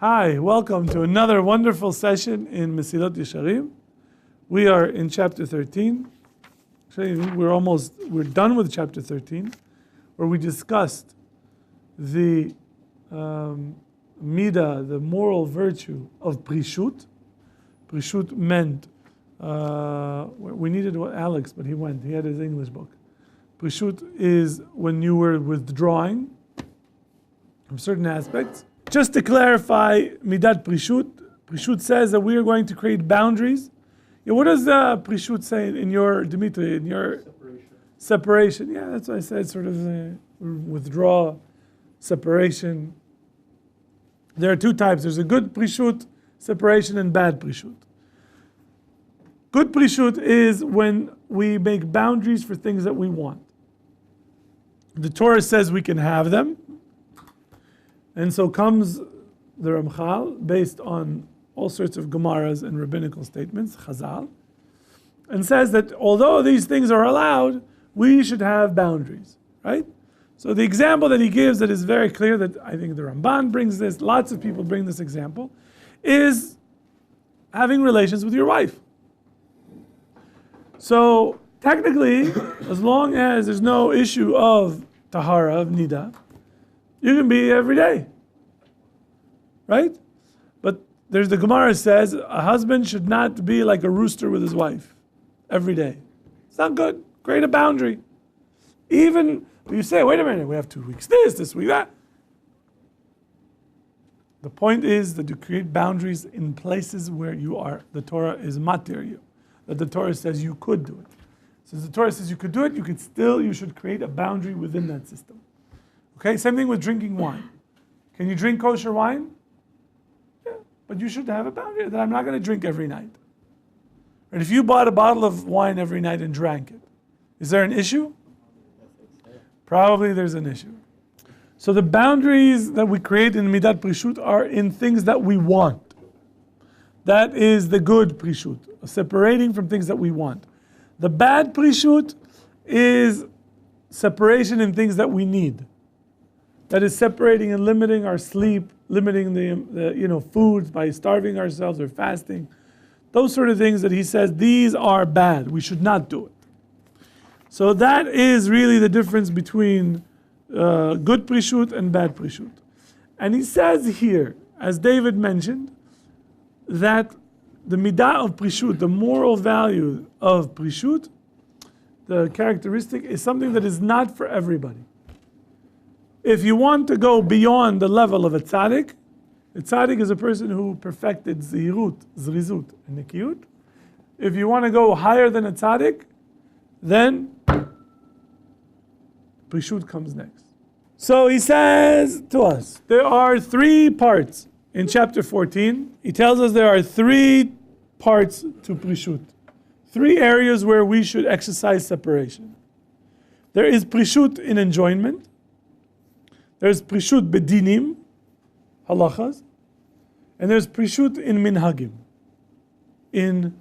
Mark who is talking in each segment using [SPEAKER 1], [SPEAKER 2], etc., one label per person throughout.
[SPEAKER 1] Hi, welcome to another wonderful session in Mesilat Yesharim. We are in chapter 13. Actually, we're done with chapter 13, where we discussed the midah, the moral virtue of prishut. Prishut meant, we needed Alex, but he went. He had his English book. Prishut is when you were withdrawing from certain aspects. Just to clarify, midat prishut, prishut says that we are going to create boundaries. Yeah, what does prishut say in your, Dimitri, in your separation? Yeah, that's what I said, sort of withdraw, separation. There are two types. There's a good prishut, separation, and bad prishut. Good prishut is when we make boundaries for things that we want. The Torah says we can have them. And so comes the Ramchal, based on all sorts of Gemaras and rabbinical statements, Chazal, and says that although these things are allowed, we should have boundaries, right? So the example that he gives that is very clear, that I think the Ramban brings this, lots of people bring this example, is having relations with your wife. So technically, as long as there's no issue of tahara, of nida, you can be every day, right? But there's the Gemara says a husband should not be like a rooster with his wife every day. It's not good. Create a boundary. Even you say, wait a minute, we have 2 weeks this week that. The point is that you create boundaries in places where you are. The Torah is matir you. That the Torah says you could do it. Since the Torah says you could do it, you should create a boundary within that system. Okay, same thing with drinking wine. Can you drink kosher wine? Yeah, but you should have a boundary that I'm not going to drink every night. And if you bought a bottle of wine every night and drank it, is there an issue? Probably there's an issue. So the boundaries that we create in Midat Prishut are in things that we want. That is the good Prishut, separating from things that we want. The bad Prishut is separation in things that we need. That is separating and limiting our sleep, limiting the foods by starving ourselves or fasting. Those sort of things that he says, these are bad. We should not do it. So that is really the difference between good prishut and bad prishut. And he says here, as David mentioned, that the midah of prishut, the moral value of prishut, the characteristic is something that is not for everybody. If you want to go beyond the level of a tzaddik is a person who perfected zihirut, zrizut, and nikiyut. If you want to go higher than a tzaddik, then prishut comes next. So he says to us, there are 3 parts in chapter 14. He tells us there are 3 parts to prishut. 3 areas where we should exercise separation. There is prishut in enjoyment. There's prishut bedinim, halachas, and there's prishut in minhagim, in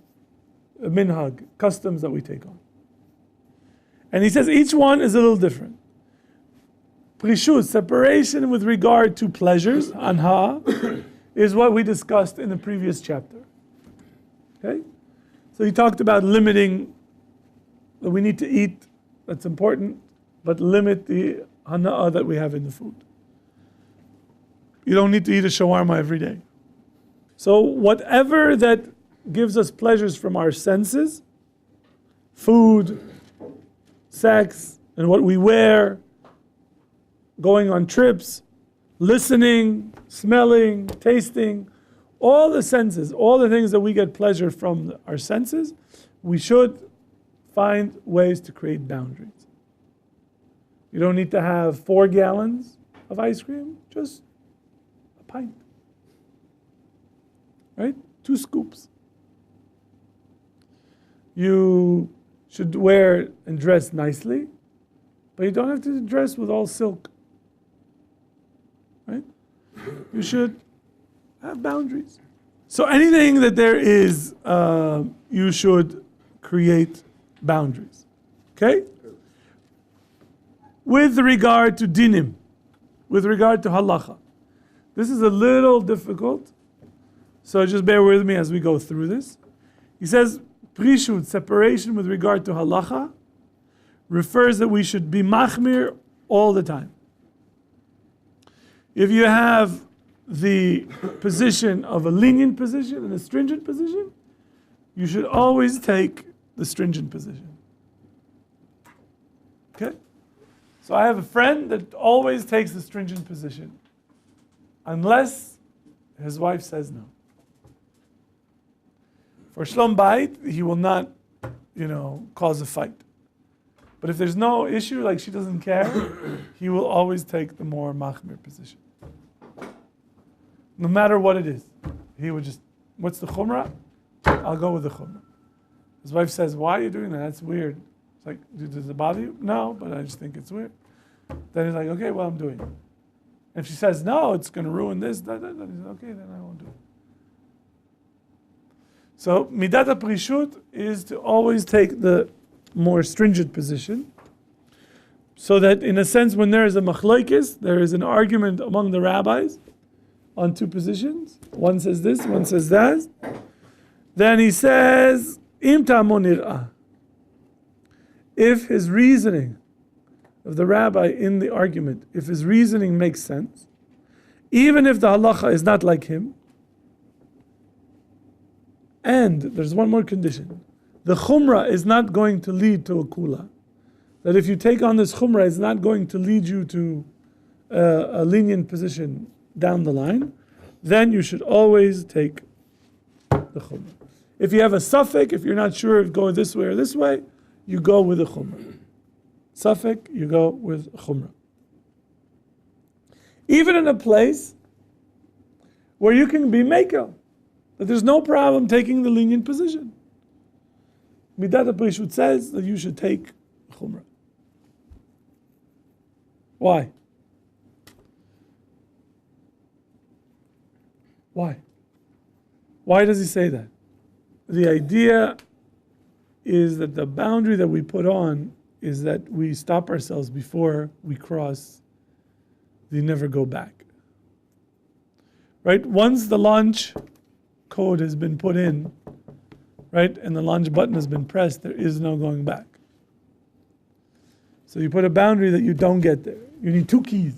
[SPEAKER 1] minhag, customs that we take on. And he says each one is a little different. Prishut, separation with regard to pleasures, anha, is what we discussed in the previous chapter. Okay? So he talked about limiting that we need to eat, that's important, but limit the hana'ah that we have in the food. You don't need to eat a shawarma every day. So whatever that gives us pleasures from our senses, food, sex, and what we wear, going on trips, listening, smelling, tasting, all the senses, all the things that we get pleasure from our senses, we should find ways to create boundaries. You don't need to have 4 gallons of ice cream, just a pint. Right? 2 scoops. You should wear and dress nicely, but you don't have to dress with all silk. Right? You should have boundaries. So anything that there is, you should create boundaries. Okay? With regard to dinim, with regard to halacha, This is a little difficult, so just bear with me as we go through this. He says, Prishut, separation with regard to halacha, refers that we should be machmir all the time. If you have the position of a lenient position and a stringent position, you should always take the stringent position. Okay? So I have a friend that always takes the stringent position, unless his wife says no. For Shlom Bayit, he will not, cause a fight. But if there's no issue, like she doesn't care, he will always take the more machmir position. No matter what it is. He would just, what's the chumrah? I'll go with the chumrah. His wife says, why are you doing that? That's weird. It's like, does it bother you? No, but I just think it's weird. Then he's like, okay, well, I'm doing it. And if she says, no, it's going to ruin this, then he's like, okay, then I won't do it. So, midat prishut is to always take the more stringent position, so that in a sense, when there is a machlokes, there is an argument among the rabbis on two positions. One says this, one says that. Then he says, Im ta'amo nir'ah. If his reasoning of the rabbi in the argument, if his reasoning makes sense, even if the halacha is not like him, and there's one more condition, the chumrah is not going to lead to a kula. That if you take on this chumrah, it's not going to lead you to a lenient position down the line, then you should always take the chumrah. If you have a suffix, if you're not sure if go this way or this way, you go with the chumrah. Suffix, you go with chumrah. Even in a place where you can be makel, that there's no problem taking the lenient position. Midat HaPrishut says that you should take chumrah. Why? Why? Why does he say that? The idea is that the boundary that we put on is that we stop ourselves before we cross the never go back. Right? Once the launch code has been put in, right, and the launch button has been pressed, there is no going back. So you put a boundary that you don't get there. You need two keys.